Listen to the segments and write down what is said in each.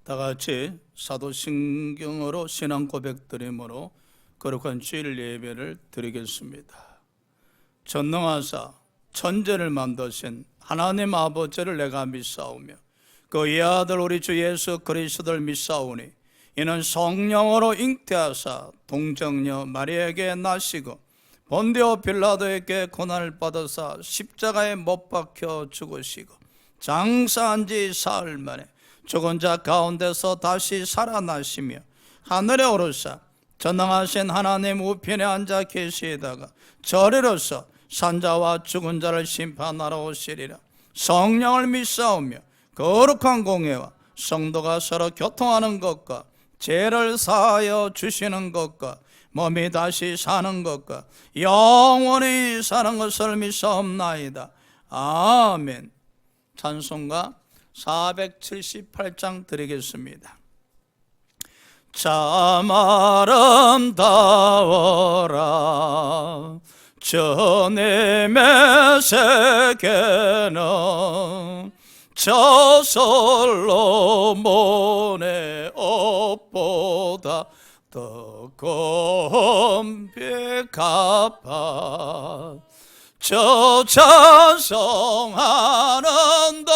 다 같이 사도신경으로 신앙 고백드림으로 거룩한 주일 예배를 드리겠습니다. 전능하사 천지를 만드신 하나님 아버지를 내가 믿사오며 그 이 아들 우리 주 예수 그리스도를 믿사오니 이는 성령으로 잉태하사 동정녀 마리아에게 나시고 본디오 빌라도에게 고난을 받으사 십자가에 못 박혀 죽으시고 장사한 지 사흘 만에 죽은 자 가운데서 다시 살아나시며 하늘에 오르사 전능하신 하나님 우편에 앉아 계시다가 저리로서 산자와 죽은 자를 심판하러 오시리라. 성령을 믿사오며 거룩한 공회와 성도가 서로 교통하는 것과 죄를 사하여 주시는 것과 몸이 다시 사는 것과 영원히 사는 것을 믿사옵나이다. 아멘. 찬송가 478장 드리겠습니다. 참 아름다워라 주님의 세계는 저 솔로몬의 옷보다 더 검백하파 저 찬송하는도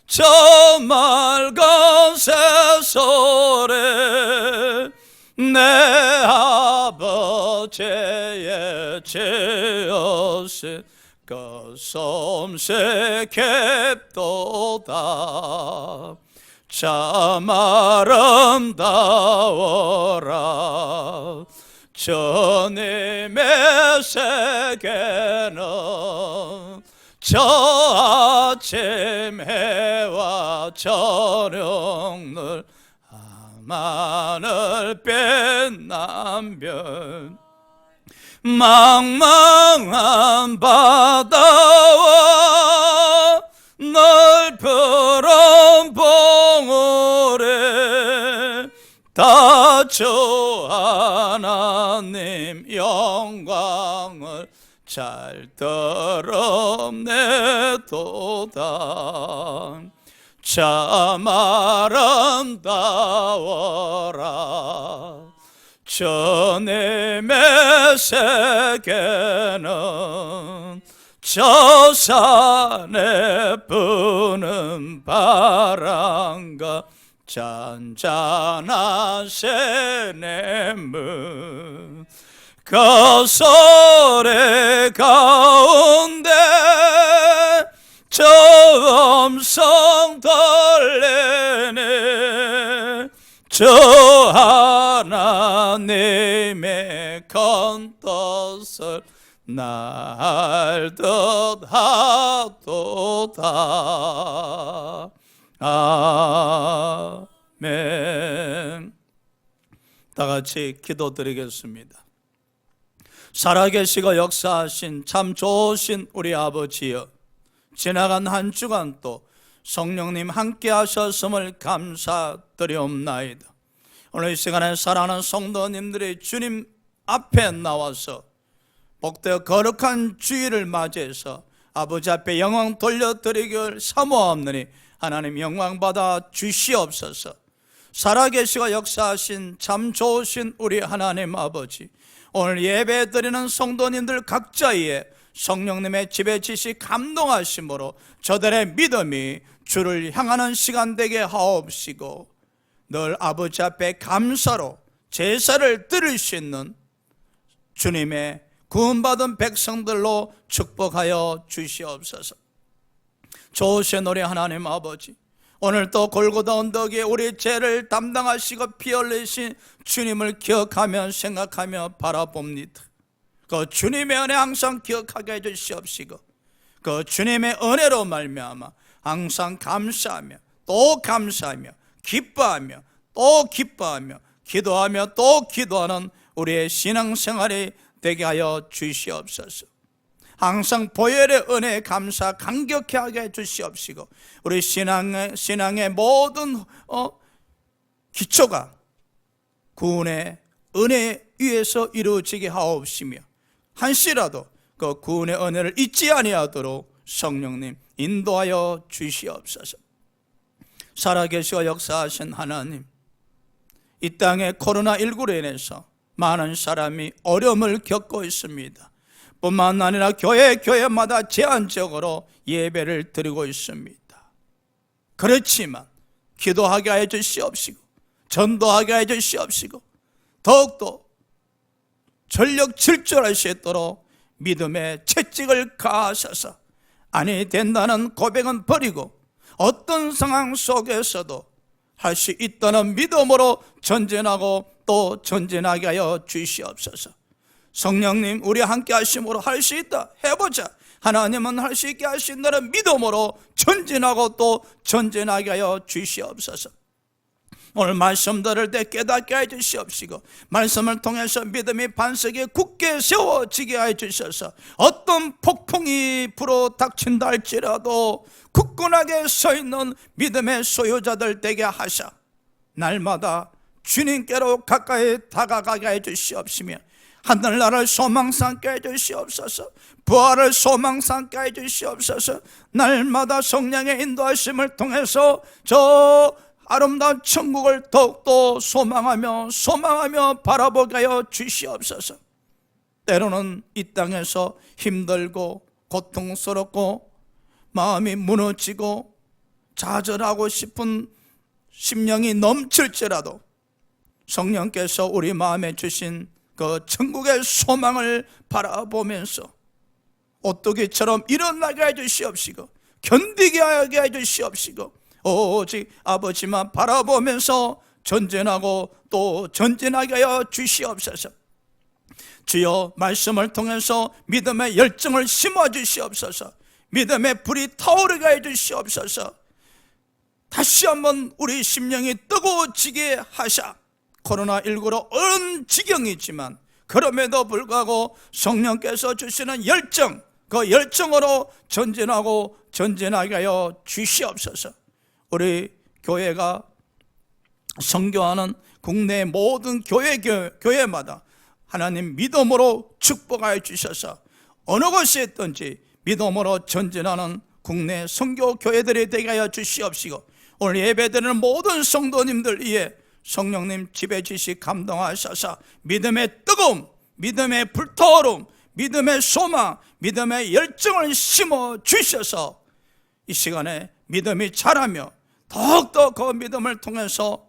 저 맑은 새소리 내 아버지의 지으신 그 솜씨 깊도다 참 아름다워라 주님의 세계는 저 아침 해와 저녁 하늘빛 남별 망망한 바다와 넓은 봉우리 다 주 하나님 영광을 잘 드러내도다 참 아름다워라 주님의 세계는 저 산에 부는 바람과 잔잔한 새내물 그 소리 가운데 저 음성 들리네 저 하나님의 큰 뜻을 날듯 하도다. 아멘. 다 같이 기도드리겠습니다. 살아계시고 역사하신 참 좋으신 우리 아버지여, 지나간 한 주간 또 성령님 함께 하셨음을 감사드리옵나이다. 오늘 이 시간에 사랑하는 성도님들이 주님 앞에 나와서 복되어 거룩한 주일을 맞이해서 아버지 앞에 영광 돌려드리길 사모하옵느니 하나님 영광 받아 주시옵소서. 살아계시고 역사하신 참 좋으신 우리 하나님 아버지, 오늘 예배 드리는 성도님들 각자의 성령님의 지배지시 감동하심으로 저들의 믿음이 주를 향하는 시간 되게 하옵시고 늘 아버지 앞에 감사로 제사를 드릴 수 있는 주님의 구원받은 백성들로 축복하여 주시옵소서. 좋으신 우리 하나님 아버지, 오늘 또 골고다 언덕에 우리 죄를 담당하시고 피 흘리신 주님을 기억하며 생각하며 바라봅니다. 그 주님의 은혜 항상 기억하게 해주시옵시고 그 주님의 은혜로 말미암아 항상 감사하며 또 감사하며 기뻐하며 또 기뻐하며 기도하며 또 기도하는 우리의 신앙생활이 되게 하여 주시옵소서. 항상 보혈의 은혜에 감사 감격해 하게 해주시옵시고 우리 신앙의 모든 기초가 구원의 은혜 위에서 이루어지게 하옵시며 한시라도 그 구원의 은혜를 잊지 아니하도록 성령님 인도하여 주시옵소서. 살아계시고 역사하신 하나님, 이 땅에 코로나19로 인해서 많은 사람이 어려움을 겪고 있습니다. 뿐만 아니라 교회마다 제한적으로 예배를 드리고 있습니다. 그렇지만 기도하게 하여 주시옵시고 전도하게 하여 주시옵시고 더욱더 전력 질주할 수 있도록 믿음의 채찍을 가하셔서 아니 된다는 고백은 버리고 어떤 상황 속에서도 할 수 있다는 믿음으로 전진하고 또 전진하게 하여 주시옵소서. 성령님, 우리 함께 하심으로 할 수 있다, 해보자. 하나님은 할 수 있게 하신다는 믿음으로 전진하고 또 전진하게 하여 주시옵소서. 오늘 말씀 들을 때 깨닫게 하여 주시옵시고 말씀을 통해서 믿음이 반석에 굳게 세워지게 하여 주셔서 어떤 폭풍이 불어 닥친다 할지라도 굳건하게 서 있는 믿음의 소유자들 되게 하셔 날마다 주님께로 가까이 다가가게 해 주시옵시며 하늘나라를 소망 삼게 해 주시옵소서. 부활을 소망 삼게 해 주시옵소서. 날마다 성령의 인도하심을 통해서 저 아름다운 천국을 더욱더 소망하며 바라보게 하여 주시옵소서. 때로는 이 땅에서 힘들고 고통스럽고 마음이 무너지고 좌절하고 싶은 심령이 넘칠지라도 성령께서 우리 마음에 주신 그 천국의 소망을 바라보면서 오뚜기처럼 일어나게 해주시옵시고 견디게 하게 해주시옵시고 오직 아버지만 바라보면서 전진하고 또 전진하게 하여 주시옵소서. 주여, 말씀을 통해서 믿음의 열정을 심어 주시옵소서. 믿음의 불이 타오르게 해 주시옵소서. 다시 한번 우리 심령이 뜨거워지게 하사 코로나19로 어려운 지경이지만 그럼에도 불구하고 성령께서 주시는 열정, 그 열정으로 전진하고 전진하게 하여 주시옵소서. 우리 교회가 선교하는 국내 모든 교회마다 하나님 믿음으로 축복하여 주셔서 어느 곳에 있든지 믿음으로 전진하는 국내 선교 교회들이 되게 하여 주시옵시고 오늘 예배드리는 모든 성도님들 위해 성령님 지배 지시 감동하셔서 믿음의 뜨거움, 믿음의 불타오름, 믿음의 소망, 믿음의 열정을 심어 주셔서 이 시간에 믿음이 자라며 더욱더 그 믿음을 통해서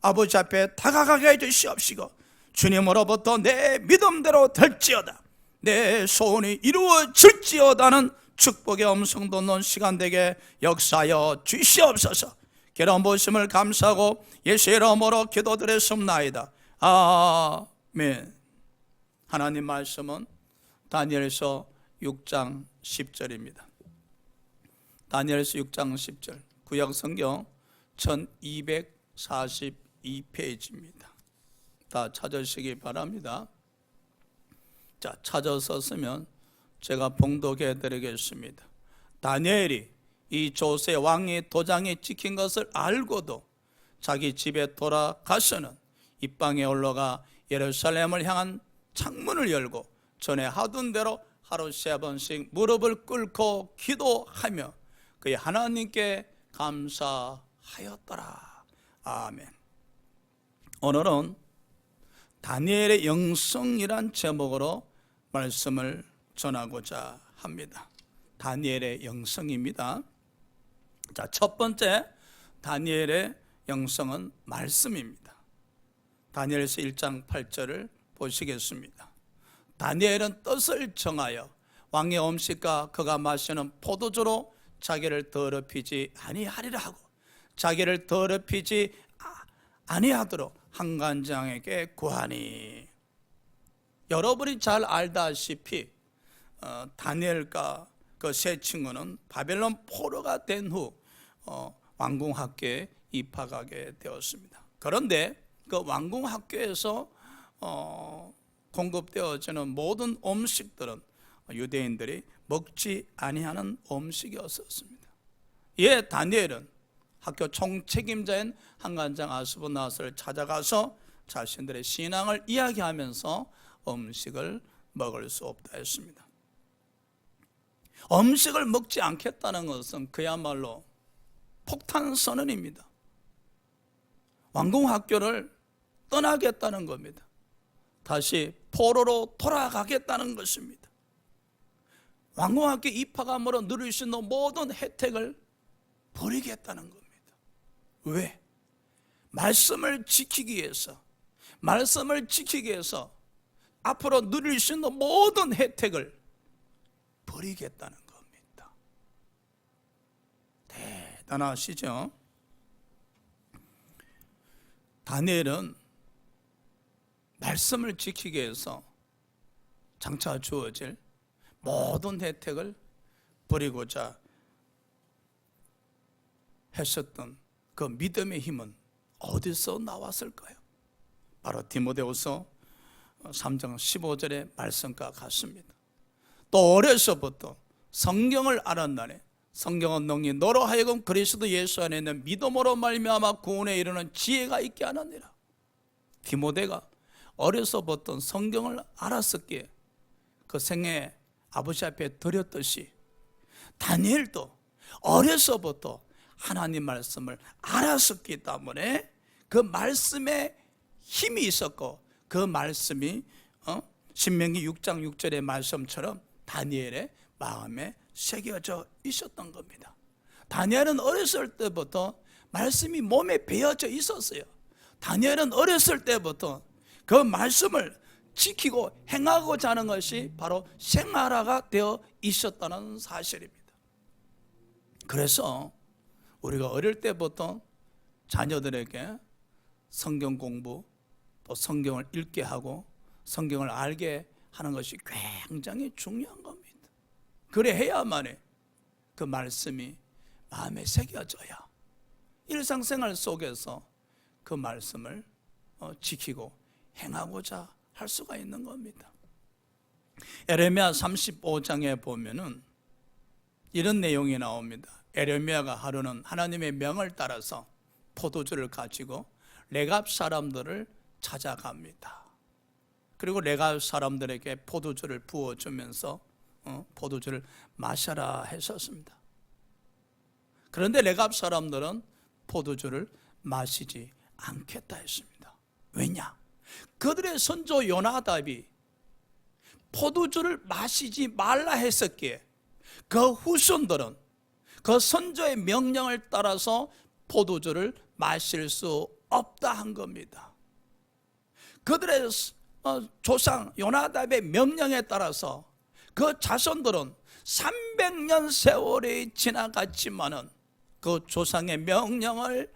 아버지 앞에 다가가게 해주시옵시고 주님으로부터 내 믿음대로 될지어다, 내 소원이 이루어질지어다는 축복의 음성 돋는 시간 되게 역사하여 주시옵소서. 기름 부으심을 감사하고 예수의 이름으로 기도드렸습나이다. 아멘. 하나님 말씀은 다니엘서 6장 10절입니다. 다니엘서 6장 10절, 구약 성경 1242페이지입니다. 다 찾으시기 바랍니다. 자, 찾아서 쓰면 제가 봉독해 드리겠습니다. 다니엘이 이 조세 왕의 도장이 찍힌 것을 알고도 자기 집에 돌아가서는 입방에 올라가 예루살렘을 향한 창문을 열고 전에 하던 대로 하루 3번씩 무릎을 꿇고 기도하며 그의 하나님께 감사하였더라. 아멘. 오늘은 다니엘의 영성이란 제목으로 말씀을 전하고자 합니다. 다니엘의 영성입니다. 자, 첫 번째 다니엘의 영성은 말씀입니다. 다니엘서 1장 8절을 보시겠습니다. 다니엘은 뜻을 정하여 왕의 음식과 그가 마시는 포도주로 자기를 더럽히지 아니하리라 하고 자기를 더럽히지 아니하도록 한간장에게 구하니. 여러분이 잘 알다시피 다니엘과 그 세 친구는 바벨론 포로가 된 후 왕궁학교에 입학하게 되었습니다. 그런데 그 왕궁학교에서 공급되어지는 모든 음식들은 유대인들이 먹지 아니하는 음식이었습니다. 이에 다니엘은 학교 총책임자인 한간장 아스보나스를 찾아가서 자신들의 신앙을 이야기하면서 음식을 먹을 수 없다 했습니다. 음식을 먹지 않겠다는 것은 그야말로 폭탄 선언입니다. 왕궁학교를 떠나겠다는 겁니다. 다시 포로로 돌아가겠다는 것입니다. 왕궁학교 입학함으로 누릴 수 있는 모든 혜택을 버리겠다는 겁니다. 왜? 말씀을 지키기 위해서, 말씀을 지키기 위해서 앞으로 누릴 수 있는 모든 혜택을 버리겠다는 겁니다. 대단하시죠? 다니엘은 말씀을 지키기 위해서 장차 주어질 모든 혜택을 버리고자 했었던 그 믿음의 힘은 어디서 나왔을까요? 바로 디모데후서 3장 15절의 말씀과 같습니다. 또 어려서부터 성경을 알았나니 성경은 능히 너로 하여금 그리스도 예수 안에 있는 믿음으로 말미암아 구원에 이르는 지혜가 있게 하느니라. 디모데가 어려서부터 성경을 알았었기에 그 생애 아버지 앞에 드렸듯이 다니엘도 어려서부터 하나님 말씀을 알았었기 때문에 그 말씀에 힘이 있었고 그 말씀이 신명기 6장 6절의 말씀처럼 다니엘의 마음에 새겨져 있었던 겁니다. 다니엘은 어렸을 때부터 말씀이 몸에 배어져 있었어요. 다니엘은 어렸을 때부터 그 말씀을 지키고 행하고자 하는 것이 바로 생활화가 되어 있었다는 사실입니다. 그래서 우리가 어릴 때부터 자녀들에게 성경 공부, 또 성경을 읽게 하고 성경을 알게 하는 것이 굉장히 중요한 겁니다. 그래 해야만이 그 말씀이 마음에 새겨져야 일상생활 속에서 그 말씀을 지키고 행하고자 할 수가 있는 겁니다. 에레미야 35장에 보면은 이런 내용이 나옵니다. 에레미야가 하루는 하나님의 명을 따라서 포도주를 가지고 레갑 사람들을 찾아갑니다. 그리고 레갑 사람들에게 포도주를 부어주면서 포도주를 마셔라 했었습니다. 그런데 레갑 사람들은 포도주를 마시지 않겠다 했습니다. 왜냐? 그들의 선조 요나답이 포도주를 마시지 말라 했었기에 그 후손들은 그 선조의 명령을 따라서 포도주를 마실 수 없다 한 겁니다. 그들의 조상 요나답의 명령에 따라서 그 자손들은 300년 세월이 지나갔지만은 그 조상의 명령을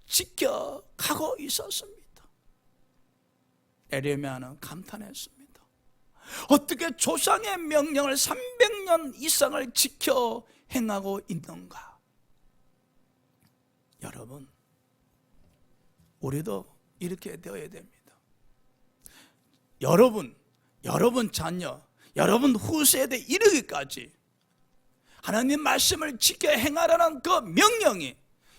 지켜가고 있었습니다. 에레미야는 감탄했습니다. 어떻게 조상의 명령을 300년 이상을 지켜 행하고 있는가? 여러분, 우리도 이렇게 되어야 됩니다. 여러분 자녀, 여러분 후세대 이르기까지 하나님 말씀을 지켜 행하라는 그 명령이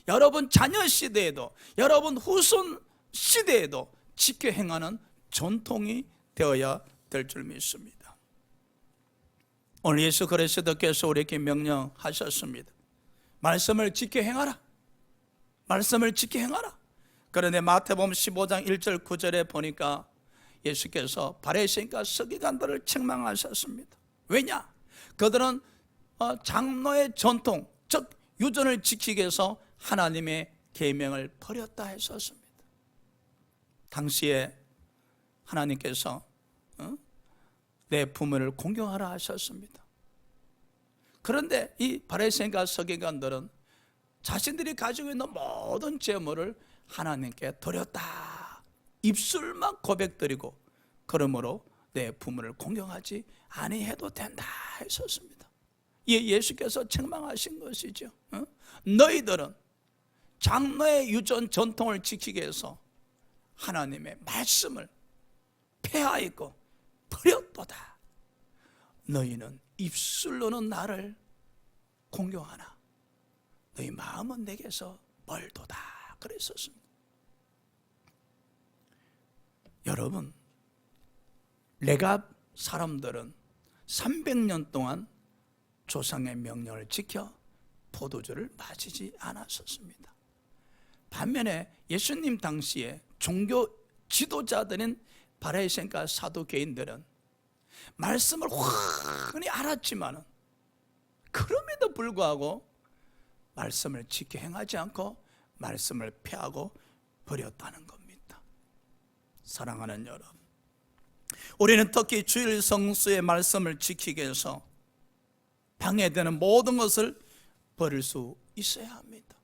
여러분 자녀 시대에도 여러분 후손 시대에도 지켜 행하는 전통이 되어야 될 줄 믿습니다. 오늘 예수 그리스도께서 우리에게 명령하셨습니다. 말씀을 지켜 행하라. 말씀을 지켜 행하라. 그런데 마태복음 15장 1절 9절에 보니까 예수께서 바리새인과 서기관들을 책망하셨습니다. 왜냐? 그들은 장로의 전통, 즉 유전을 지키기 위해서 하나님의 계명을 버렸다 했었습니다. 당시에 하나님께서 내 부모를 공경하라 하셨습니다. 그런데 이 바리새인과 서기관들은 자신들이 가지고 있는 모든 재물을 하나님께 드렸다. 입술만 고백드리고 그러므로 내 부모를 공경하지 아니해도 된다 했었습니다. 예수께서 책망하신 것이죠. 너희들은 장로의 유전 전통을 지키기 위해서 하나님의 말씀을 폐하였고 버렸도다. 너희는 입술로는 나를 공경하나 너희 마음은 내게서 멀도다 그랬었습니다. 여러분, 레갑 사람들은 300년 동안 조상의 명령을 지켜 포도주를 마시지 않았었습니다. 반면에 예수님 당시에 종교 지도자들인 바리새인과 사두개인들은 말씀을 훤히 알았지만 그럼에도 불구하고 말씀을 지켜 행하지 않고 말씀을 폐하고 버렸다는 겁니다. 사랑하는 여러분, 우리는 특히 주일 성수의 말씀을 지키기 위해서 방해되는 모든 것을 버릴 수 있어야 합니다.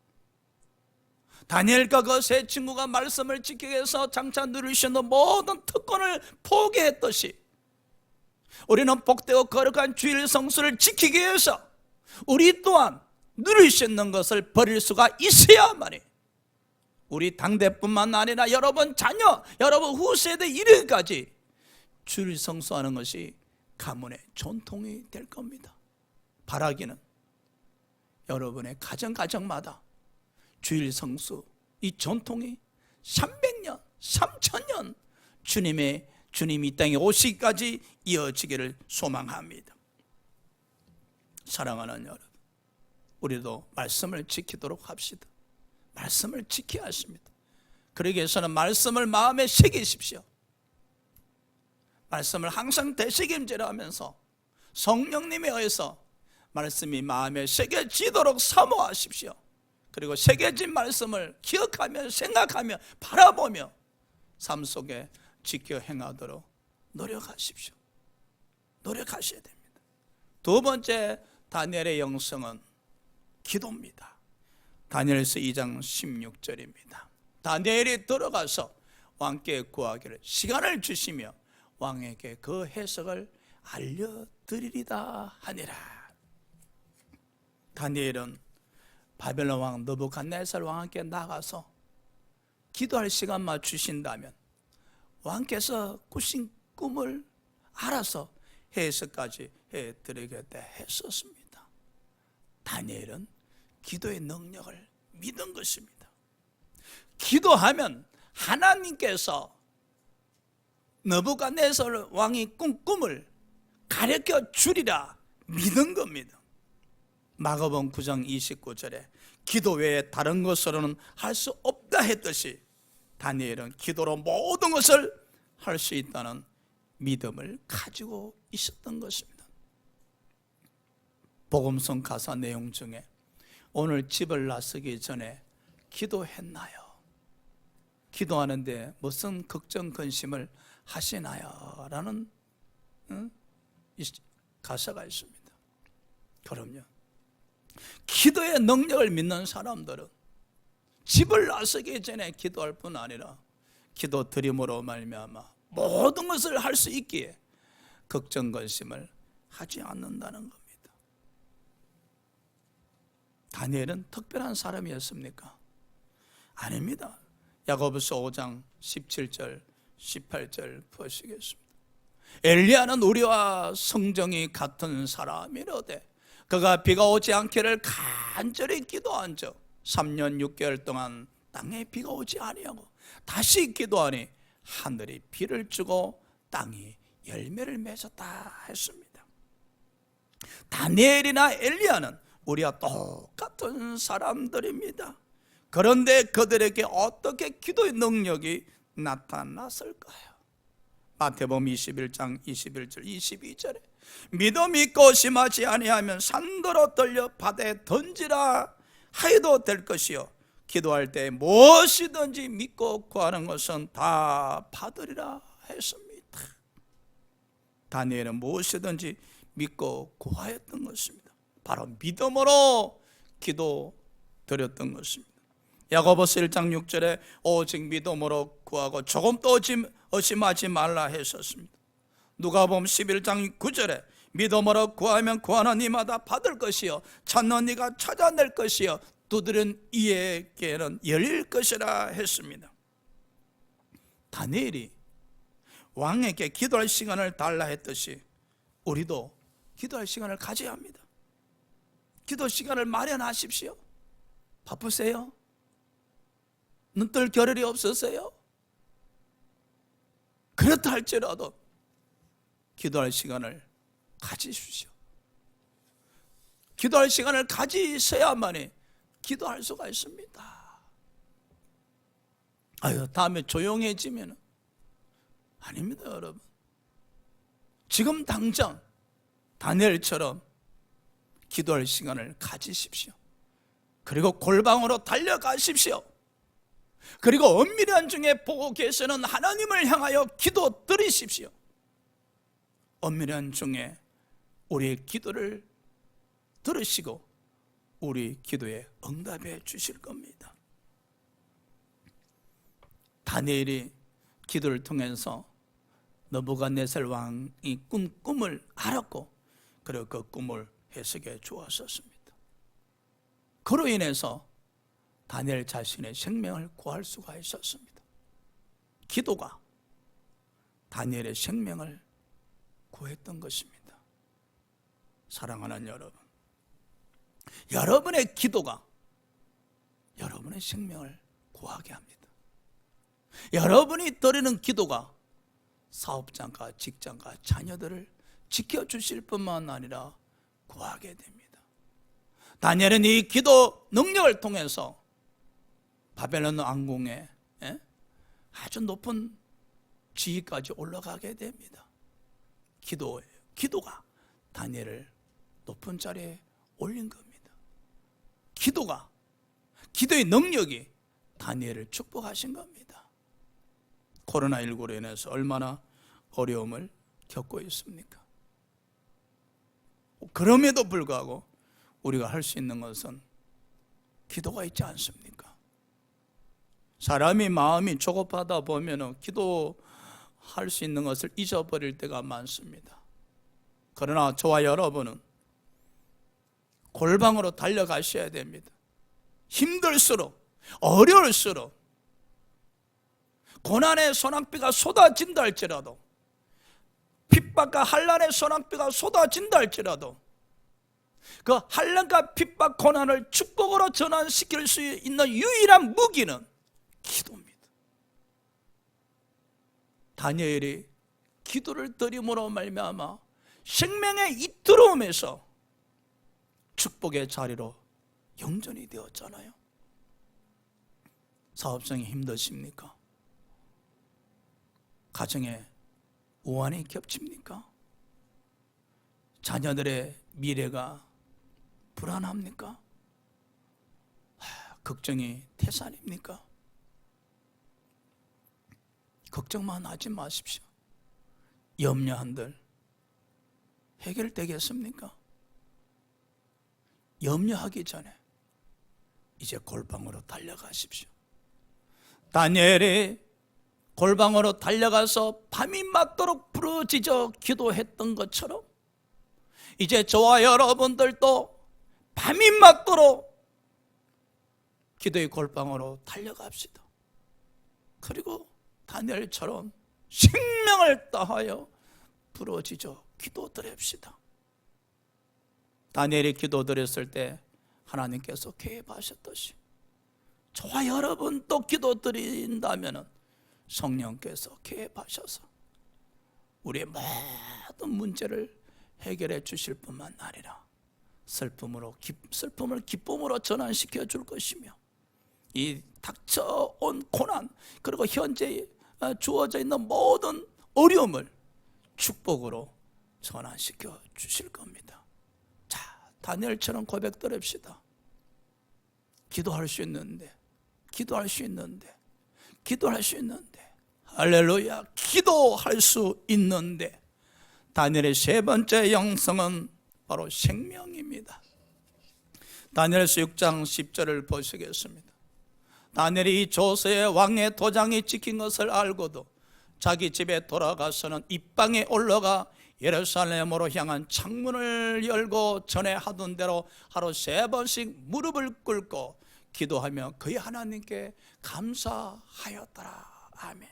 다니엘과 그 세 친구가 말씀을 지키기 위해서 장차 누릴 수 있는 모든 특권을 포기했듯이 우리는 복되고 거룩한 주일 성수를 지키기 위해서 우리 또한 누릴 수 있는 것을 버릴 수가 있어야만이 우리 당대뿐만 아니라 여러분 자녀, 여러분 후세대 이르기까지 주일 성수하는 것이 가문의 전통이 될 겁니다. 바라기는 여러분의 가정마다 주일 성수 이 전통이 300년, 3000년 주님이 이 땅에 오시기까지 이어지기를 소망합니다. 사랑하는 여러분, 우리도 말씀을 지키도록 합시다. 말씀을 지켜야 하십니다. 그러기 위해서는 말씀을 마음에 새기십시오. 말씀을 항상 되새김질을 하면서 성령님에 의해서 말씀이 마음에 새겨지도록 사모하십시오. 그리고 새겨진 말씀을 기억하며 생각하며 바라보며 삶 속에 지켜 행하도록 노력하십시오. 노력하셔야 됩니다. 두 번째 다니엘의 영성은 기도입니다. 다니엘서 2장 16절입니다. 다니엘이 들어가서 왕께 구하기를 시간을 주시며 왕에게 그 해석을 알려드리리다 하니라. 다니엘은 바벨론 왕 느부갓네살 왕께 나가서 기도할 시간만 주신다면 왕께서 꾸신 꿈을 알아서 해석까지 해드리겠다 했었습니다. 다니엘은 기도의 능력을 믿은 것입니다. 기도하면 하나님께서 느부갓네살 왕이 꾼 꿈을 가르쳐 주리라 믿은 겁니다. 마가복음 9장 29절에 기도 외에 다른 것으로는 할 수 없다 했듯이 다니엘은 기도로 모든 것을 할 수 있다는 믿음을 가지고 있었던 것입니다. 복음성 가사 내용 중에 오늘 집을 나서기 전에 기도했나요? 기도하는데 무슨 걱정 근심을 하시나요? 라는 가사가 있습니다. 그럼요, 기도의 능력을 믿는 사람들은 집을 나서기 전에 기도할 뿐 아니라 기도 드림으로 말미암아 모든 것을 할 수 있기에 걱정 근심을 하지 않는다는 겁니다. 다니엘은 특별한 사람이었습니까? 아닙니다. 야고보서 5장 17절 18절 보시겠습니다. 엘리야는 우리와 성정이 같은 사람이로되 그가 비가 오지 않기를 간절히 기도한 적 3년 6개월 동안 땅에 비가 오지 아니하고 다시 기도하니 하늘이 비를 주고 땅이 열매를 맺었다 했습니다. 다니엘이나 엘리야는 우리와 똑같은 사람들입니다. 그런데 그들에게 어떻게 기도의 능력이 나타났을까요? 마태복음 21장 21절 22절에 믿음 있고 심하지 아니하면 산더러 떨려 바다에 던지라 하여도 될 것이요 기도할 때 무엇이든지 믿고 구하는 것은 다 받으리라 했습니다. 다니엘은 무엇이든지 믿고 구하였던 것입니다. 바로 믿음으로 기도 드렸던 것입니다. 야고보서 1장 6절에 오직 믿음으로 구하고 조금도 의심하지 말라 했었습니다. 누가복음 11장 9절에 믿음으로 구하면 구하는 이마다 받을 것이요 찾는 이가 찾아낼 것이요 두드린 이에게는 열릴 것이라 했습니다. 다니엘이 왕에게 기도할 시간을 달라 했듯이 우리도 기도할 시간을 가져야 합니다. 기도 시간을 마련하십시오. 바쁘세요? 눈뜰 겨를이 없으세요? 그렇다 할지라도 기도할 시간을 가지십시오. 기도할 시간을 가지셔야만이 기도할 수가 있습니다. 아유, 다음에 조용해지면 아닙니다, 여러분. 지금 당장 다니엘처럼 기도할 시간을 가지십시오. 그리고 골방으로 달려가십시오. 그리고 은밀한 중에 보고 계시는 하나님을 향하여 기도 드리십시오. 은밀한 중에 우리의 기도를 들으시고 우리 기도에 응답해 주실 겁니다. 다니엘이 기도를 통해서 느부갓네살 왕이 꾼 꿈을 알았고, 그리고 그 꿈을 해석해 주었었습니다. 그로 인해서 다니엘 자신의 생명을 구할 수가 있었습니다. 기도가 다니엘의 생명을 구했던 것입니다. 사랑하는 여러분, 여러분의 기도가 여러분의 생명을 구하게 합니다. 여러분이 드리는 기도가 사업장과 직장과 자녀들을 지켜주실 뿐만 아니라 구하게 됩니다. 다니엘은 이 기도 능력을 통해서 바벨론 왕궁에 아주 높은 지위까지 올라가게 됩니다. 기도예요. 기도가 다니엘을 높은 자리에 올린 겁니다. 기도의 능력이 다니엘을 축복하신 겁니다. 코로나19로 인해서 얼마나 어려움을 겪고 있습니까? 그럼에도 불구하고 우리가 할 수 있는 것은 기도가 있지 않습니까? 사람이 마음이 조급하다 보면 기도할 수 있는 것을 잊어버릴 때가 많습니다. 그러나 저와 여러분은 골방으로 달려가셔야 됩니다. 힘들수록, 어려울수록, 고난의 소낙비가 쏟아진다 할지라도, 핍박과 환난의 소낙비가 쏟아진다 할지라도, 그 환난과 핍박, 고난을 축복으로 전환시킬 수 있는 유일한 무기는 기도입니다. 다니엘이 기도를 드림으로 말미암아 생명의 이 들어옴에서 축복의 자리로 영전이 되었잖아요. 사업성이 힘드십니까? 가정에 우환이 겹칩니까? 자녀들의 미래가 불안합니까? 걱정이 태산입니까? 걱정만 하지 마십시오. 염려한들 해결되겠습니까? 염려하기 전에 이제 골방으로 달려가십시오. 다니엘이 골방으로 달려가서 밤이 맞도록 부르짖어 기도했던 것처럼 이제 저와 여러분들도 밤이 맞도록 기도의 골방으로 달려갑시다. 그리고 다니엘처럼 생명을 다하여 부르짖어 기도드립시다. 다니엘이 기도드렸을 때 하나님께서 개입하셨듯이 저와 여러분도 기도드린다면 성령께서 개입하셔서 우리의 모든 문제를 해결해 주실 뿐만 아니라 슬픔을 기쁨으로 전환시켜 줄 것이며, 이 닥쳐온 고난, 그리고 현재 주어져 있는 모든 어려움을 축복으로 전환시켜 주실 겁니다. 자, 다니엘처럼 고백드립시다. 기도할 수 있는데 할렐루야, 기도할 수 있는데 다니엘의 세 번째 영성은 바로 생명입니다. 다니엘서 6장 10절을 보시겠습니다. 다니엘이 이 조서의 왕의 도장이 찍힌 것을 알고도 자기 집에 돌아가서는 입방에 올라가 예루살렘으로 향한 창문을 열고 전에 하던 대로 하루 3번씩 무릎을 꿇고 기도하며 그의 하나님께 감사하였더라. 아멘.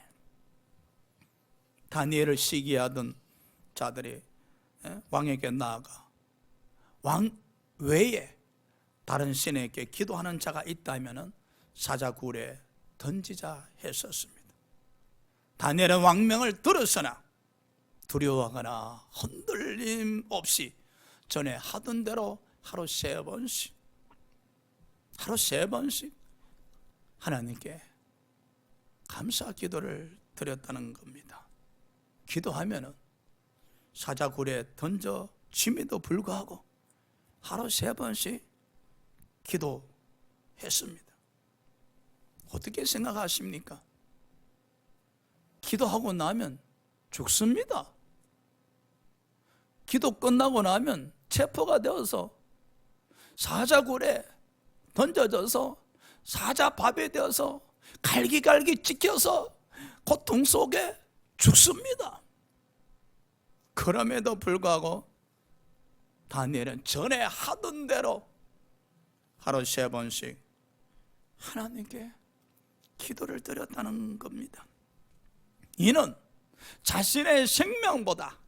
다니엘을 시기하던 자들이 왕에게 나아가 왕 외에 다른 신에게 기도하는 자가 있다면 사자굴에 던지자 했었습니다. 다니엘은 왕명을 들었으나 두려워하거나 흔들림 없이 전에 하던 대로 하루 3번씩 하나님께 감사 기도를 드렸다는 겁니다. 기도하면은 사자굴에 던져짐에도 불구하고 하루 3번씩 기도했습니다. 어떻게 생각하십니까? 기도하고 나면 죽습니다. 기도 끝나고 나면 체포가 되어서 사자굴에 던져져서 사자밥이 되어서 갈기갈기 찢겨서 고통 속에 죽습니다. 그럼에도 불구하고 다니엘은 전에 하던 대로 하루 3번씩 하나님께 기도를 드렸다는 겁니다. 이는 자신의 생명보다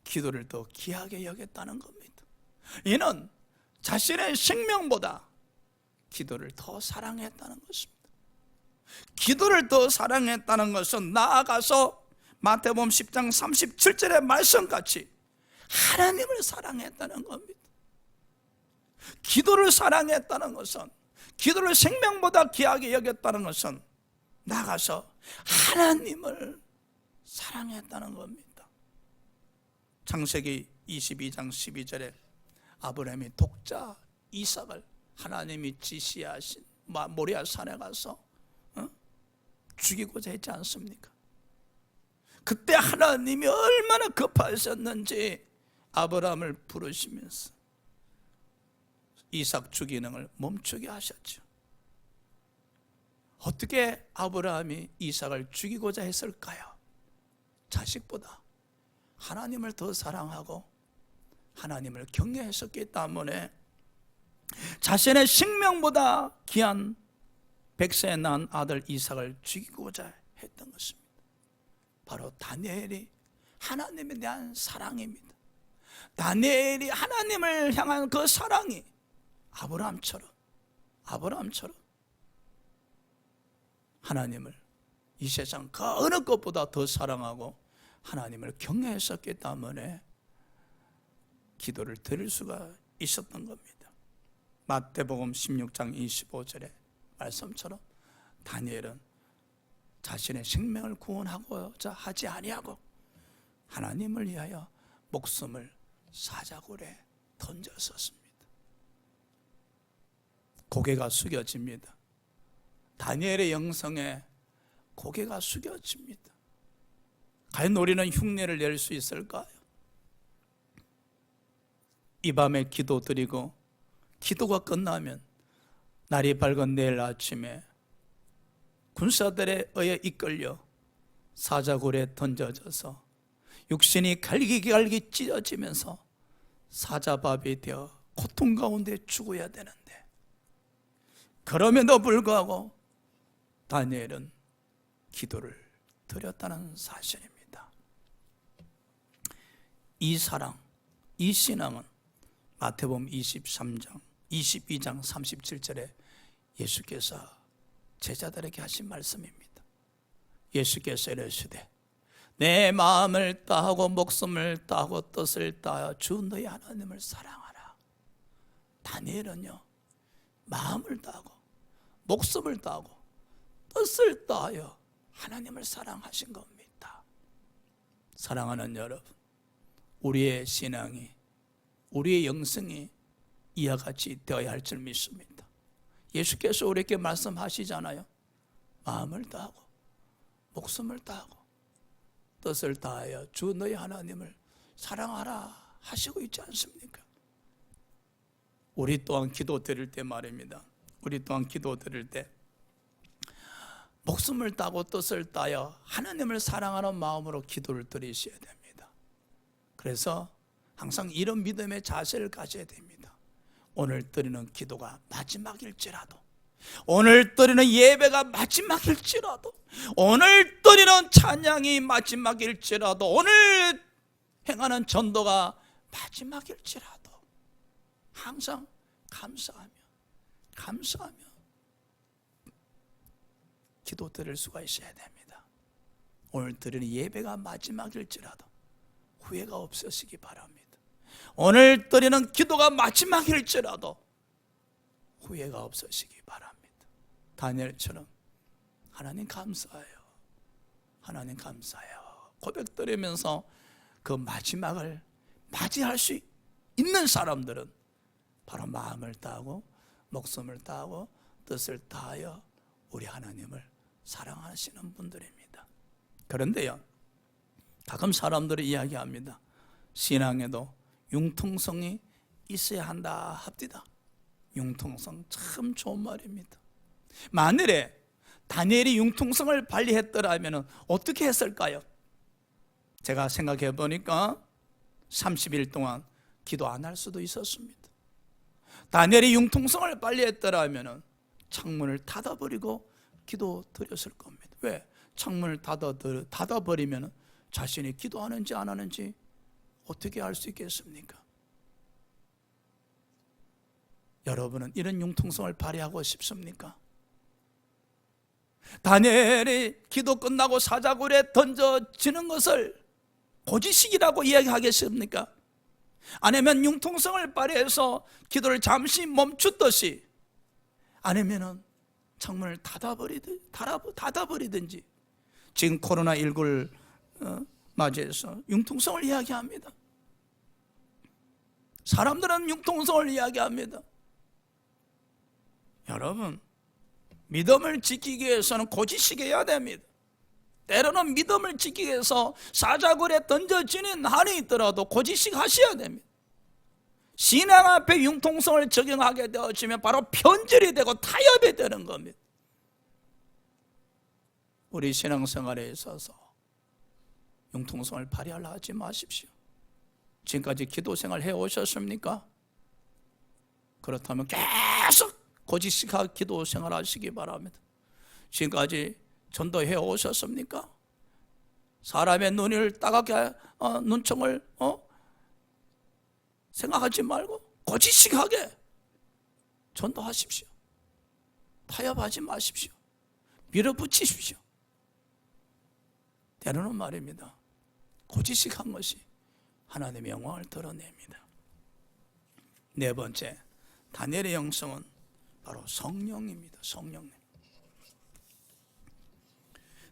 기도를 더 귀하게 여겼다는 겁니다. 이는 자신의 생명보다 기도를 더 사랑했다는 것입니다. 기도를 더 사랑했다는 것은 나아가서 마태복음 10장 37절의 말씀같이 하나님을 사랑했다는 겁니다. 기도를 사랑했다는 것은, 기도를 생명보다 귀하게 여겼다는 것은 나가서 하나님을 사랑했다는 겁니다. 창세기 22장 12절에 아브라함이 독자 이삭을 하나님이 지시하신 모리아 산에 가서 죽이고자 했지 않습니까? 그때 하나님이 얼마나 급하셨는지 아브라함을 부르시면서 이삭 죽이는 걸 멈추게 하셨죠. 어떻게 아브라함이 이삭을 죽이고자 했을까요? 자식보다 하나님을 더 사랑하고 하나님을 경외했었기 때문에 자신의 생명보다 귀한 100세에 낳은 아들 이삭을 죽이고자 했던 것입니다. 바로 다니엘이 하나님에 대한 사랑입니다. 다니엘이 하나님을 향한 그 사랑이 아브라함처럼 하나님을 이 세상 그 어느 것보다 더 사랑하고 하나님을 경외했었기 때문에 기도를 드릴 수가 있었던 겁니다. 마태복음 16장 25절의 말씀처럼 다니엘은 자신의 생명을 구원하고자 하지 아니하고 하나님을 위하여 목숨을 사자굴에 던졌었습니다. 고개가 숙여집니다. 다니엘의 영성에 고개가 숙여집니다. 과연 우리는 흉내를 낼 수 있을까요? 이 밤에 기도 드리고 기도가 끝나면 날이 밝은 내일 아침에 군사들에 의해 이끌려 사자굴에 던져져서 육신이 갈기갈기 찢어지면서 사자밥이 되어 고통 가운데 죽어야 되는데, 그럼에도 불구하고 다니엘은 기도를 드렸다는 사실입니다. 이 사랑, 이 신앙은 마태복음 22장 37절에 예수께서 제자들에게 하신 말씀입니다. 예수께서 이르시되 내 마음을 다하고 목숨을 다하고 뜻을 다하여 주 너희 하나님을 사랑하라. 다니엘은요, 마음을 다하고 목숨을 다하고 뜻을 다하여 하나님을 사랑하신 겁니다. 사랑하는 여러분, 우리의 신앙이, 우리의 영성이 이와 같이 되어야 할 줄 믿습니다. 예수께서 우리에게 말씀하시잖아요. 마음을 다하고 목숨을 다하고 뜻을 다하여 주 너희 하나님을 사랑하라 하시고 있지 않습니까? 우리 또한 기도 드릴 때 말입니다. 우리 또한 기도 드릴 때 목숨을 다하고 뜻을 다하여 하나님을 사랑하는 마음으로 기도를 드리셔야 됩니다. 그래서 항상 이런 믿음의 자세를 가져야 됩니다. 오늘 드리는 기도가 마지막일지라도, 오늘 드리는 예배가 마지막일지라도, 오늘 드리는 찬양이 마지막일지라도, 오늘 행하는 전도가 마지막일지라도 항상 감사하며 기도 드릴 수가 있어야 됩니다. 오늘 드리는 예배가 마지막일지라도 후회가 없으시기 바랍니다. 오늘 드리는 기도가 마지막일지라도 후회가 없으시기 바랍니다. 다니엘처럼 하나님 감사해요. 하나님 감사해요. 고백드리면서 그 마지막을 맞이할 수 있는 사람들은 바로 마음을 다하고 목숨을 다하고 뜻을 다하여 우리 하나님을 사랑하시는 분들입니다. 그런데요, 가끔 사람들이 이야기합니다. 신앙에도 융통성이 있어야 한다 합디다. 융통성 참 좋은 말입니다. 만일에 다니엘이 융통성을 발휘했더라면 어떻게 했을까요? 제가 생각해 보니까 30일 동안 기도 안 할 수도 있었습니다. 다니엘이 융통성을 발휘했더라면 창문을 닫아버리고 기도 드렸을 겁니다. 왜? 창문을 닫아버리면 자신이 기도하는지 안 하는지 어떻게 알 수 있겠습니까? 여러분은 이런 융통성을 발휘하고 싶습니까? 다니엘이 기도 끝나고 사자굴에 던져지는 것을 고지식이라고 이야기하겠습니까? 아니면 융통성을 발휘해서 기도를 잠시 멈추듯이, 아니면 창문을 닫아버리든지. 지금 코로나19를 맞이해서 융통성을 이야기합니다. 사람들은 융통성을 이야기합니다. 여러분, 믿음을 지키기 위해서는 고지식해야 됩니다. 때로는 믿음을 지키기 위해서 사자굴에 던져지는 한이 있더라도 고지식 하셔야 됩니다. 신앙 앞에 융통성을 적용하게 되어지면 바로 편절이 되고 타협이 되는 겁니다. 우리 신앙생활에 있어서 융통성을 발휘하려 하지 마십시오. 지금까지 기도생활 해오셨습니까? 그렇다면 계속 고지식하게 기도생활 하시기 바랍니다. 지금까지 전도해 오셨습니까? 사람의 눈을 따갑게 눈총을 생각하지 말고 고지식하게 전도하십시오. 타협하지 마십시오. 밀어붙이십시오. 때로는 말입니다, 고지식한 것이 하나님의 영광을 드러냅니다. 네 번째, 다니엘의 영성은 바로 성령입니다. 성령님.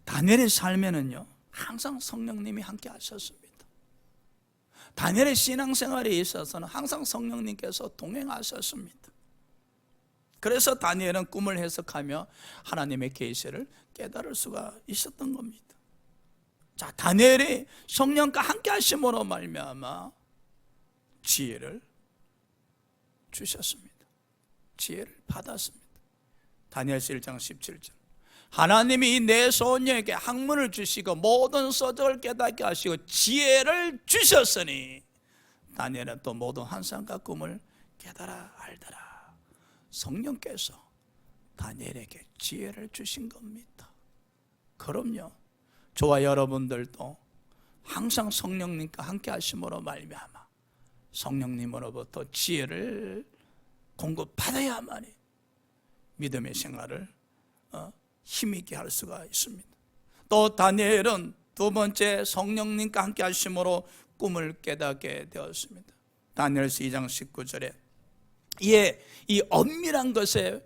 다니엘의 삶에는요, 항상 성령님이 함께 하셨습니다. 다니엘의 신앙생활에 있어서는 항상 성령님께서 동행하셨습니다. 그래서 다니엘은 꿈을 해석하며 하나님의 계시를 깨달을 수가 있었던 겁니다. 자, 다니엘이 성령과 함께 하심으로 말미암아 지혜를 주셨습니다. 지혜를 받았습니다. 다니엘서 1장 17절. 하나님이 내 소녀에게 학문을 주시고 모든 서적을 깨닫게 하시고 지혜를 주셨으니 다니엘은 또 모든 환상과 꿈을 깨달아 알더라. 성령께서 다니엘에게 지혜를 주신 겁니다. 그럼요, 저와 여러분들도 항상 성령님과 함께 하심으로 말미암아 성령님으로부터 지혜를 공급받아야만이 믿음의 생활을 힘있게 할 수가 있습니다. 또 다니엘은 두 번째, 성령님과 함께 하심으로 꿈을 깨닫게 되었습니다. 다니엘서 2장 19절에 이에 이 엄밀한 것에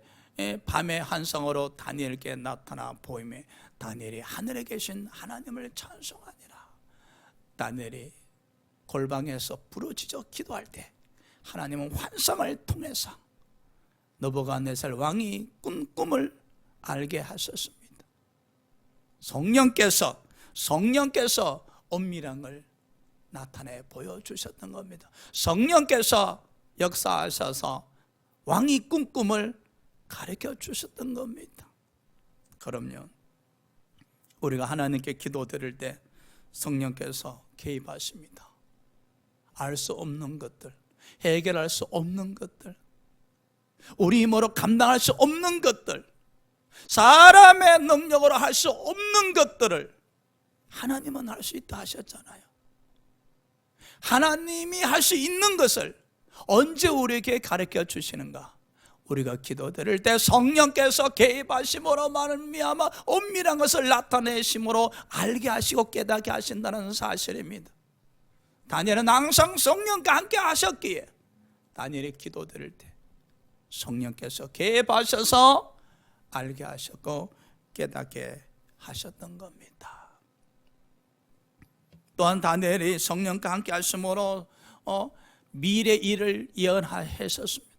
밤의 환상으로 다니엘께 나타나 보임에 다니엘이 하늘에 계신 하나님을 찬송하니라. 다니엘이 골방에서 부르짖어 기도할 때 하나님은 환상을 통해서 느부갓네살 왕이 꾼 꿈을 알게 하셨습니다. 성령께서 엄밀한 걸 나타내 보여주셨던 겁니다. 성령께서 역사하셔서 왕이 꾼 꿈을 가르쳐 주셨던 겁니다. 그럼요, 우리가 하나님께 기도드릴 때 성령께서 개입하십니다. 알 수 없는 것들, 해결할 수 없는 것들, 우리 힘으로 감당할 수 없는 것들, 사람의 능력으로 할 수 없는 것들을 하나님은 할 수 있다 하셨잖아요. 하나님이 할 수 있는 것을 언제 우리에게 가르쳐 주시는가? 우리가 기도드릴 때 성령께서 개입하심으로 말미암아 엄밀한 것을 나타내심으로 알게 하시고 깨닫게 하신다는 사실입니다. 다니엘은 항상 성령과 함께 하셨기에 다니엘이 기도드릴 때 성령께서 개입하셔서 알게 하셨고 깨닫게 하셨던 겁니다. 또한 다니엘이 성령과 함께 하심으로 미래 일을 예언하셨습니다.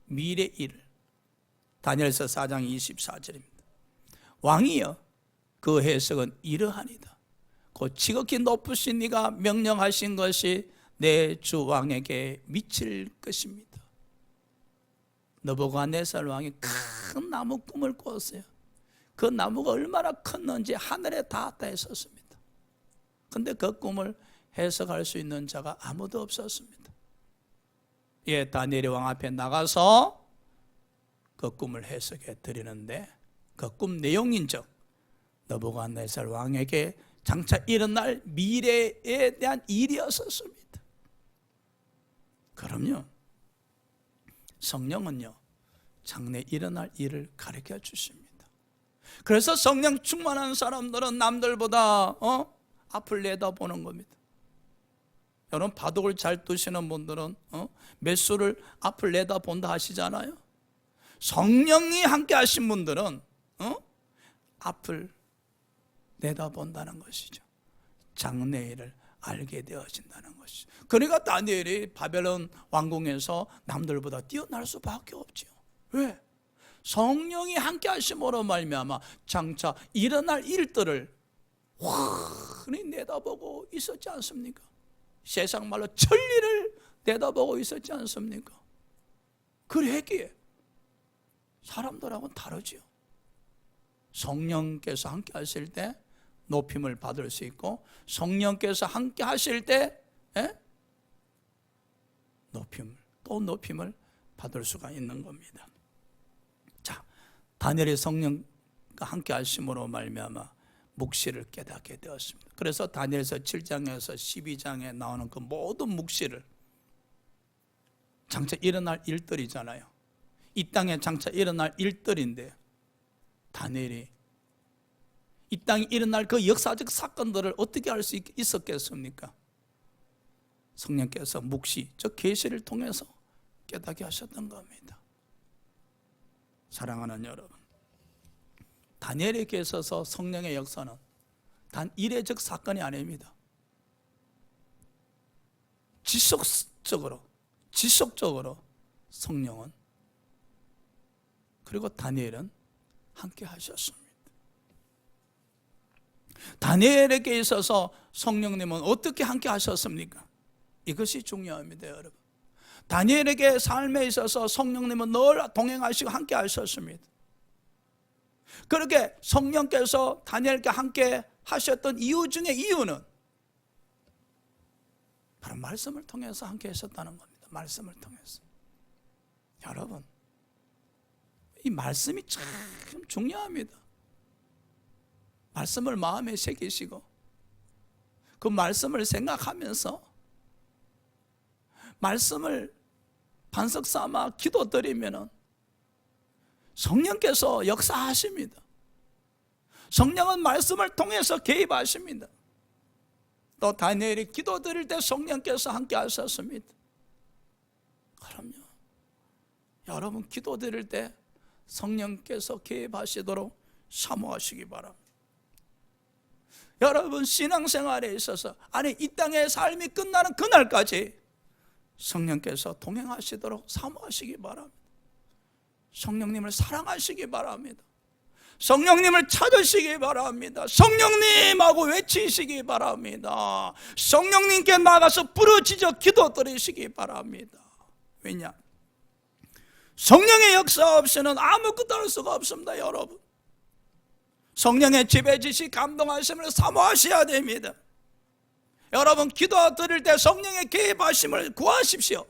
미래 일을. 다니엘서 4장 24절입니다. 왕이여 그 해석은 이러하니다. 곧 지극히 높으신 네가 명령하신 것이 내 주 왕에게 미칠 것입니다. 느부갓네살 왕이 큰 나무 꿈을 꾸었어요. 그 나무가 얼마나 컸는지 하늘에 닿았다 했었습니다. 근데 그 꿈을 해석할 수 있는 자가 아무도 없었습니다. 예, 다니엘이 왕 앞에 나가서 그 꿈을 해석해 드리는데 그 꿈 내용인즉 느부갓네살 왕에게 장차 일어날 미래에 대한 일이었었습니다. 그럼요, 성령은요 장래 일어날 일을 가르쳐 주십니다. 그래서 성령 충만한 사람들은 남들보다 앞을 내다보는 겁니다. 여러분 바둑을 잘 두시는 분들은 매수를 앞을 내다본다 하시잖아요. 성령이 함께 하신 분들은 앞을 내다본다는 것이죠. 장래일을 알게 되어진다는 것이죠. 그러니까 다니엘이 바벨론 왕궁에서 남들보다 뛰어날 수밖에 없죠. 왜? 성령이 함께 하심으로 말미암아 장차 일어날 일들을 환히 내다보고 있었지 않습니까? 세상 말로 천리를 내다보고 있었지 않습니까? 그랬기에 사람들하고는 다르지요. 성령께서 함께 하실 때 높임을 받을 수 있고 성령께서 함께 하실 때 높임을 받을 수가 있는 겁니다. 자, 다니엘이 성령과 함께 하심으로 말미암아 묵시를 깨닫게 되었습니다. 그래서 다니엘서 7장에서 12장에 나오는 그 모든 묵시를 장차 일어날 일들이잖아요. 이 땅에 장차 일어날 일들인데 다니엘이 이 땅에 일어날 그 역사적 사건들을 어떻게 알 수 있었겠습니까? 성령께서 묵시, 즉 계시를 통해서 깨닫게 하셨던 겁니다. 사랑하는 여러분, 다니엘에게 있어서 성령의 역사는 단 이례적 사건이 아닙니다. 지속적으로 성령은 그리고 다니엘은 함께 하셨습니다. 다니엘에게 있어서 성령님은 어떻게 함께 하셨습니까? 이것이 중요합니다, 여러분. 다니엘에게 삶에 있어서 성령님은 늘 동행하시고 함께 하셨습니다. 그렇게 성령께서 다니엘과 함께 하셨던 이유 중에 이유는 바로 말씀을 통해서 함께 하셨다는 겁니다. 말씀을 통해서. 여러분, 이 말씀이 참 중요합니다. 말씀을 마음에 새기시고 그 말씀을 생각하면서 말씀을 반석 삼아 기도드리면 성령께서 역사하십니다. 성령은 말씀을 통해서 개입하십니다. 또 다니엘이 기도드릴 때 성령께서 함께 하셨습니다. 그럼요, 여러분 기도드릴 때 성령께서 개입하시도록 사모하시기 바랍니다. 여러분 신앙생활에 있어서 이 땅의 삶이 끝나는 그날까지 성령께서 동행하시도록 사모하시기 바랍니다. 성령님을 사랑하시기 바랍니다. 성령님을 찾으시기 바랍니다. 성령님하고 외치시기 바랍니다. 성령님께 나가서 부르짖어 기도드리시기 바랍니다. 왜냐? 성령의 역사 없이는 아무것도 할 수가 없습니다, 여러분. 성령의 지배지시 감동하심을 사모하셔야 됩니다. 여러분 기도드릴 때 성령의 개입하심을 구하십시오.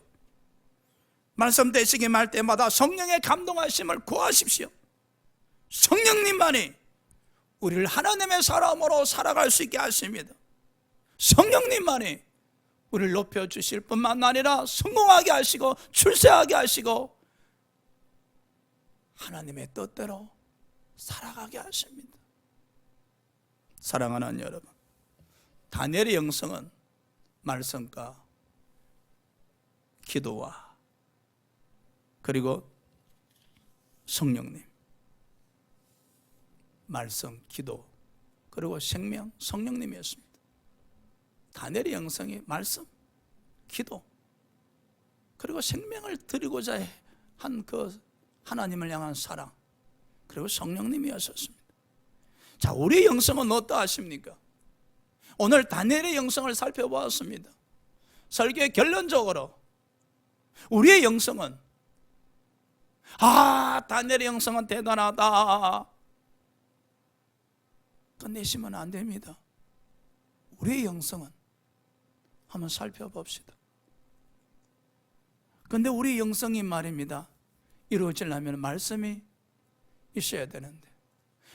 말씀 되시기 말 때마다 성령의 감동하심을 구하십시오. 성령님만이 우리를 하나님의 사람으로 살아갈 수 있게 하십니다. 성령님만이 우리를 높여주실 뿐만 아니라 성공하게 하시고 출세하게 하시고 하나님의 뜻대로 살아가게 하십니다. 사랑하는 여러분, 다니엘의 영성은 말씀과 기도와 그리고 성령님, 말씀, 기도, 그리고 생명, 성령님이었습니다. 다니엘의 영성이 말씀, 기도, 그리고 생명을 드리고자 한 그 하나님을 향한 사랑, 그리고 성령님이었습니다. 자, 우리의 영성은 어떠하십니까? 오늘 다니엘의 영성을 살펴보았습니다. 설교의 결론적으로 우리의 영성은, 다니엘의 영성은 대단하다, 끝내시면 안 됩니다. 우리의 영성은 한번 살펴봅시다. 근데 우리 영성이 말입니다, 이루어지려면 말씀이 있어야 되는데,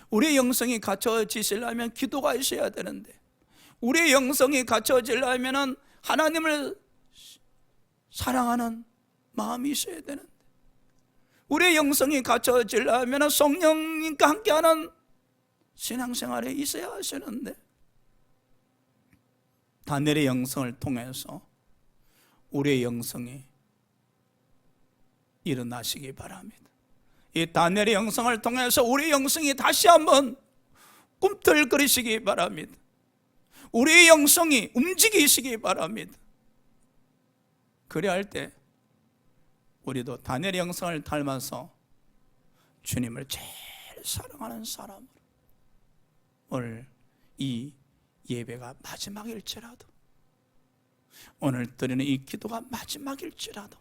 우리의 영성이 갖춰지시려면 기도가 있어야 되는데, 우리의 영성이 갖춰지려면 하나님을 사랑하는 마음이 있어야 되는데, 우리의 영성이 갖춰지려면 성령님과 함께하는 신앙생활에 있어야 하시는데, 다니엘의 영성을 통해서 우리의 영성이 일어나시기 바랍니다. 이 다니엘의 영성을 통해서 우리의 영성이 다시 한번 꿈틀거리시기 바랍니다. 우리의 영성이 움직이시기 바랍니다. 그래야 할 때 우리도 다니엘의 영성을 닮아서 주님을 제일 사랑하는 사람으로, 오늘 이 예배가 마지막일지라도, 오늘 드리는 이 기도가 마지막일지라도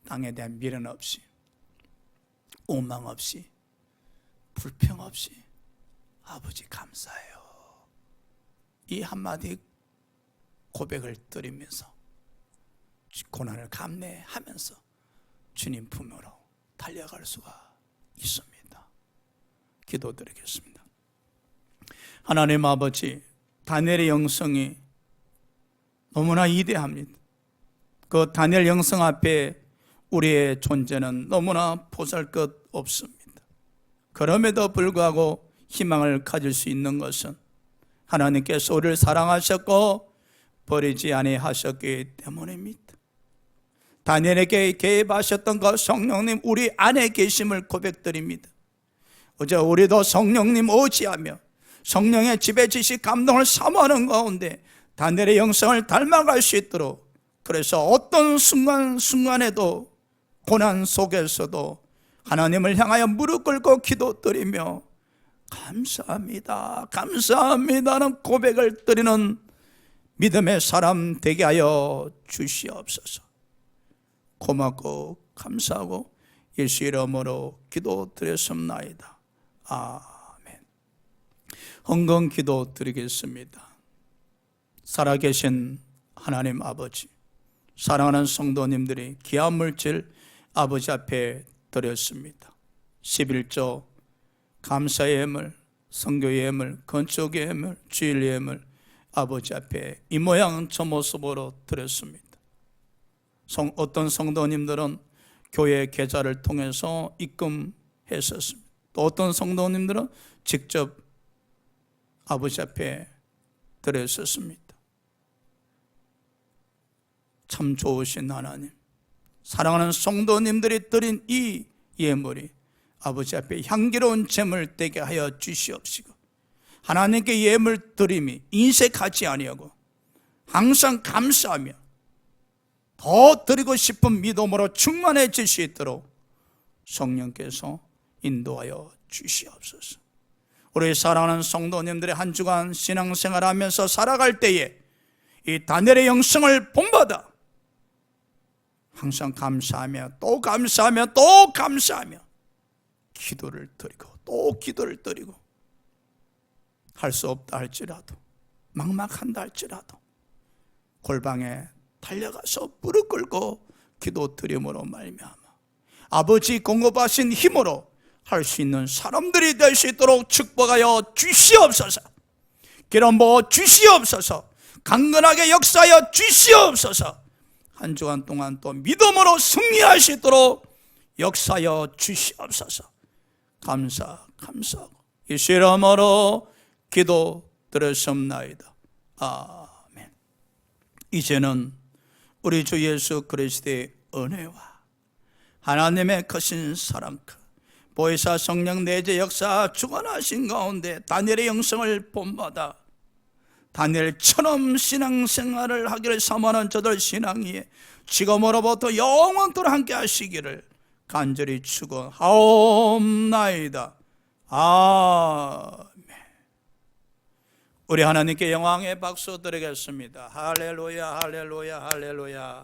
땅에 대한 미련 없이, 오망 없이, 불평 없이, 아버지 감사해요, 이 한마디 고백을 드리면서 고난을 감내하면서 주님 품으로 달려갈 수가 있습니다. 기도드리겠습니다. 하나님 아버지, 다니엘의 영성이 너무나 위대합니다. 그 다니엘 영성 앞에 우리의 존재는 너무나 보잘것 없습니다. 그럼에도 불구하고 희망을 가질 수 있는 것은 하나님께서 우리를 사랑하셨고 버리지 아니하셨기 때문입니다. 다니엘에게 개입하셨던 그 성령님 우리 안에 계심을 고백드립니다. 어제 우리도 성령님 오지하며 성령의 지배지식 감동을 사모하는 가운데 다니엘의 영성을 닮아갈 수 있도록, 그래서 어떤 순간순간에도 고난 속에서도 하나님을 향하여 무릎 꿇고 기도드리며 감사합니다, 감사합니다는 고백을 드리는 믿음의 사람 되게 하여 주시옵소서. 고맙고 감사하고 예수 이름으로 기도드렸습나이다. 아멘. 헌금 기도 드리겠습니다. 살아계신 하나님 아버지, 사랑하는 성도님들이 귀한 물질 아버지 앞에 드렸습니다. 11조 감사의 예물, 선교의 예물, 건축의 예물, 주일의 예물 아버지 앞에 이 모양 저 모습으로 드렸습니다. 어떤 성도님들은 교회 계좌를 통해서 입금했었습니다. 또 어떤 성도님들은 직접 아버지 앞에 드렸었습니다. 참 좋으신 하나님, 사랑하는 성도님들이 드린 이 예물이 아버지 앞에 향기로운 제물 되게 하여 주시옵시고, 하나님께 예물 드림이 인색하지 아니하고 항상 감사하며 더 드리고 싶은 믿음으로 충만해질 수 있도록 성령께서 인도하여 주시옵소서. 우리 사랑하는 성도님들의 한 주간 신앙생활하면서 살아갈 때에 이 다니엘의 영성을 본받아 항상 감사하며 또 감사하며 또 감사하며 기도를 드리고 또 기도를 드리고, 할 수 없다 할지라도, 막막한다 할지라도 골방에 달려가서 무릎 꿇고 기도 드림으로 말미암아 아버지 공급하신 힘으로 할 수 있는 사람들이 될 수 있도록 축복하여 주시옵소서. 기름 부어 주시옵소서. 강건하게 역사하여 주시옵소서. 한 주간 동안 또 믿음으로 승리할 수 있도록 역사하여 주시옵소서. 감사하고 예수 이름으로 기도 드렸습나이다. 아멘. 이제는 우리 주 예수 그리스도의 은혜와 하나님의 크신 사랑, 보혜사 성령 내재 역사 주관하신 가운데 다니엘의 영성을 본받아 다니엘처럼 신앙생활을 하기를 사모하는 저들 신앙위에 지금으로부터 영원토록 함께 하시기를 간절히 축원하옵나이다. 아멘. 우리 하나님께 영광의 박수 드리겠습니다. 할렐루야, 할렐루야, 할렐루야.